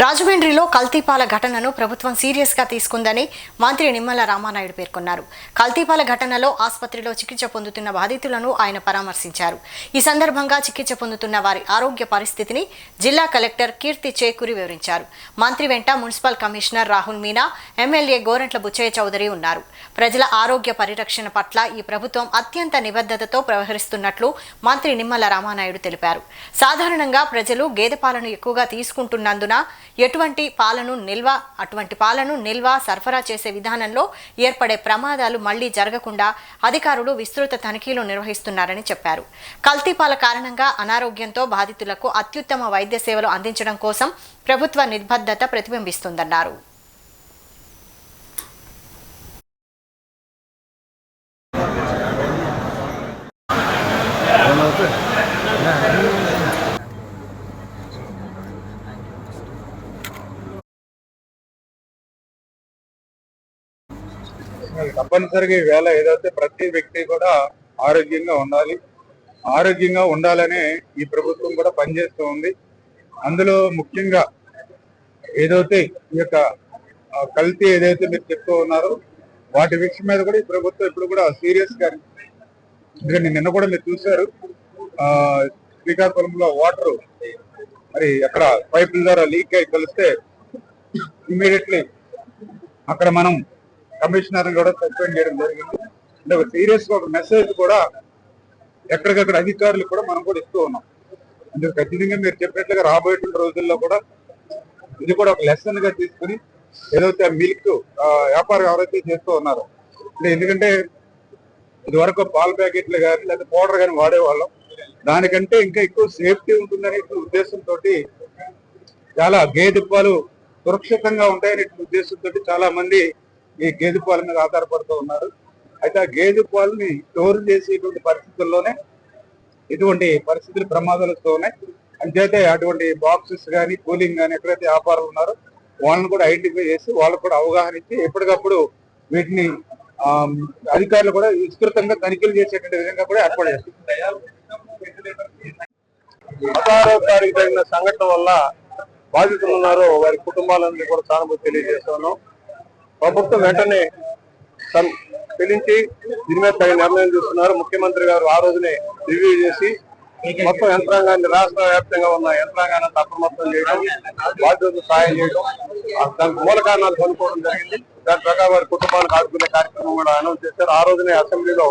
రాజమండ్రిలో కల్తీపాల ఘటనను ప్రభుత్వం సీరియస్ గా తీసుకుందని మంత్రి నిమ్మల రామానాయుడు పేర్కొన్నారు. కల్తీపాల ఘటనలో ఆసుపత్రిలో చికిత్స పొందుతున్న బాధితులను ఆయన పరామర్శించారు. ఈ సందర్భంగా చికిత్స పొందుతున్న వారి ఆరోగ్య పరిస్థితిని జిల్లా కలెక్టర్ కీర్తి చేకూరి వివరించారు. మంత్రి వెంట municipal commissioner Rahul Meena, MLA Gorantla Butchaiah Chowdary ఉన్నారు. ప్రజల ఆరోగ్య పరిరక్షణ పట్ల ఈ ప్రభుత్వం అత్యంత నిబద్ధతతో వ్యవహరిస్తున్నట్లు మంత్రి నిమ్మల రామానాయుడు తెలిపారు. సాధారణంగా ప్రజలు గేదె పాలను ఎక్కువగా తీసుకుంటున్నందున అటువంటి పాలను నిల్వ సరఫరా చేసే విధానంలో ఏర్పడే ప్రమాదాలు మళ్లీ జరగకుండా అధికారులు విస్తృత తనిఖీలు నిర్వహిస్తున్నారని చెప్పారు. కల్తీపాల కారణంగా అనారోగ్యంతో బాధితులకు అత్యుత్తమ వైద్య సేవలు అందించడం కోసం ప్రభుత్వ నిబద్ధత ప్రతిబింబిస్తుందన్నారు. తప్పనిసరిగా ఈవేళ ఏదైతే ప్రతి వ్యక్తి కూడా ఆరోగ్యంగా ఉండాలనే ఈ ప్రభుత్వం కూడా పనిచేస్తూ ఉంది. అందులో ముఖ్యంగా ఏదైతే ఈ యొక్క కల్తీ ఏదైతే మీరు చెప్తూ ఉన్నారో వాటి విషయం మీద కూడా ఈ ప్రభుత్వం ఇప్పుడు కూడా సీరియస్ గా, ఎందుకంటే నిన్న కూడా మీరు చూశారు శ్రీకాకుళంలో వాటర్ మరి అక్కడ పైపుల ద్వారా లీక్ అయి కలిస్తే ఇమీడియట్లీ అక్కడ మనం కమిషనర్ కూడా సస్పెండ్ చేయడం జరిగింది. అంటే ఒక సీరియస్ గా ఒక మెసేజ్ కూడా ఎక్కడికక్కడ అధికారులు కూడా మనం కూడా ఇస్తూ ఉన్నాం. అందుకే ఖచ్చితంగా మీరు చెప్పినట్లుగా రాబోయే రోజుల్లో కూడా ఇది కూడా ఒక లెసన్ గా తీసుకుని ఏదైతే మిల్క్ వ్యాపారం ఎవరైతే చేస్తూ ఉన్నారో, ఎందుకంటే ఇది వరకు పాల ప్యాకెట్లు కానీ లేదా పౌడర్ కానీ వాడేవాళ్ళం, దానికంటే ఇంకా ఎక్కువ సేఫ్టీ ఉంటుందనే ఉద్దేశంతో చాలా గేదె పాలు సురక్షితంగా ఉంటాయనే ఉద్దేశంతో చాలా మంది ఈ గేదె పాల మీద ఆధారపడుతూ ఉన్నారు. అయితే ఆ గేదె పాలని స్టోర్ చేసేటువంటి పరిస్థితుల్లోనే ఇటువంటి పరిస్థితులు ప్రమాదాలు వస్తూ ఉన్నాయి. అంచేతే అటువంటి బాక్సెస్ కానీ కూలింగ్ కానీ ఎక్కడైతే వ్యాపారం ఉన్నారో వాళ్ళని కూడా ఐడెంటిఫై చేసి వాళ్ళకు కూడా అవగాహన ఇచ్చి ఎప్పటికప్పుడు వీటిని అధికారులు కూడా విస్తృతంగా తనిఖీలు చేసేటువంటి విధంగా కూడా ఏర్పాటు చేస్తున్నారు. 16వ తారీఖు జరిగిన సంఘటన వల్ల బాధితులు ఉన్నారో వారి కుటుంబాలన్నీ కూడా సానుభూతి తెలియజేస్తున్నాం. ప్రభుత్వం వెంటనే పిలిచి దీని మీద తగిన నిర్ణయం తీసుకున్నారు. ముఖ్యమంత్రి గారు ఆ రోజునే రివ్యూ చేసి మొత్తం యంత్రాంగాన్ని, రాష్ట్ర వ్యాప్తంగా ఉన్న యంత్రాంగాన్ని అప్రమత్తం చేయడం, బాధ్యతలు సాయం చేయడం, దానికి మూల కారణాలు కనుక్కోవడం జరిగింది. దాని ప్రకారం వారి కుటుంబాలకు ఆదుకునే కార్యక్రమం కూడా అనౌన్స్ చేశారు. ఆ రోజునే అసెంబ్లీలో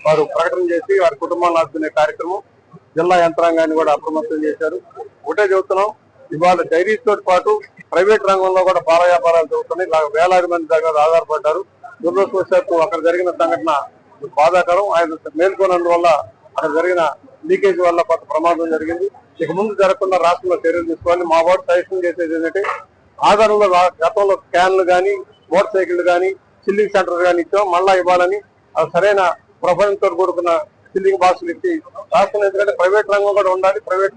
వారు ప్రకటన చేసి వారి కుటుంబాలను ఆదుకునే కార్యక్రమం, జిల్లా యంత్రాంగాన్ని కూడా అప్రమత్తం చేశారు. ఒకటే చెబుతున్నాం, ఇవాళ డైరీస్ తో పాటు ప్రైవేట్ రంగంలో కూడా పాల వ్యాపారాలు జరుగుతున్నాయి. వేలాది మంది దగ్గర ఆధారపడ్డారు. దురదృష్టవశాత్తు అక్కడ జరిగిన సంఘటన బాధాకరం. ఆయన మేల్కొన్నందువల్ల అక్కడ జరిగిన లీకేజ్ వల్ల కొంత ప్రమాదం జరిగింది. ఇక ముందు జరగకుండా రాష్ట్రంలో చర్యలు తీసుకోవాలి. మా వార్డు సజెషన్ చేసేది ఏంటంటే, ఆధారంలో గతంలో క్యాన్లు కానీ మోటార్ సైకిళ్లు కానీ చిల్లింగ్ సెంటర్ కానీ ఇచ్చాం, మళ్ళా ఇవ్వాలని సరైన ప్రొఫైల్తో కూడుకున్న చిల్లింగ్ బాక్సులు ఇచ్చి రాష్ట్రంలో, ఎందుకంటే ప్రైవేట్ రంగం కూడా ఉండాలి, ప్రైవేట్